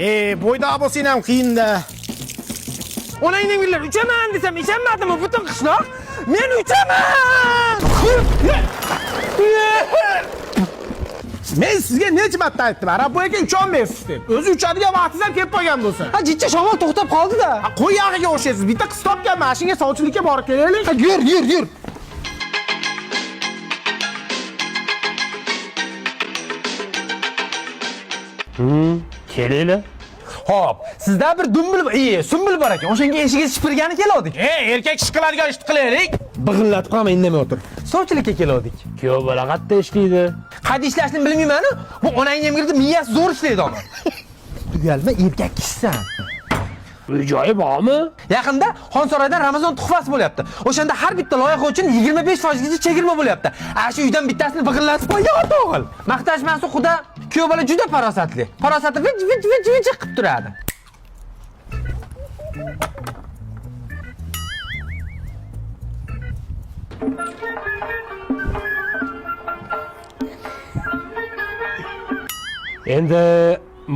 Boyda bo'lsang ham qiyin-da. Onangning uylar uchaman desam ishonmadimi butun qishloq? Men uchaman! Men sizga necha marta aytdim, Araboyaga ucholmaysiz deb. O'zi uchadigan vaqtingiz ham kelib qolgan bo'lsa. Ha, jichcha shamol to'xtab qoldi-da. Qo'y yog'iga o'xshaysiz. Bitta qiz topgan mashinga sovchilikka borib kelaylik. Yur. Kelayli. Xo'p, sizda bir sumbul bor ekan. O'shanga eshigi shipirgani keldik. Erkak ish qiladigan ishni qilaylik. Big'illatib qolmay indamay o'tir. Sovchilikka keldik. Kuyov bola qayerda ishlaydi? Qayerda ishlashni bilmayman-ku. Bu onang emgirdi, miyasi zo'r ishlaydi ona. Tugalma erkak kishsan. Uy-joyi bormi? Yaqinda Xonsaroydan Ramazon tuhfasi bo'lyapti. O'shanda har bitta loyiha uchun 25% gacha chegirma bo'lyapti. Shu uydan bittasini big'illatib qo'ygan o'g'il. Maqtashmansa, xudo kuyov bola juda farosatli. Farosati vich qilib turadi. Endi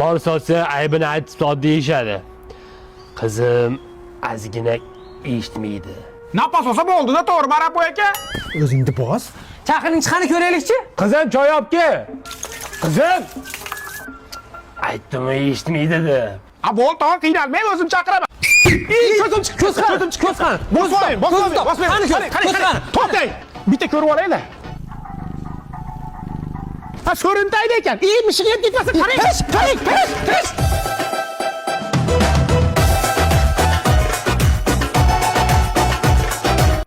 mol sotsa aybini aytib sot deyishadi. Qizim ozgina eshitmaydi. Napas olsa bo'ldi-da, to'g'ri, Araboy aka. O'zingni bos. Chaqiring chiqani ko'raylikchi. Qizim choy olib kel. Qizim. Aytdim eshitmaydi deb. Bo'l, tog'a qiynalmay, o'zim chaqiraman. Ko'zim chiqgan. Bosmang. Qani. To'xtang. Bitta ko'rib olaylar. So'rintaydi ekan. Mishiga ketmasa qarang. Qarang.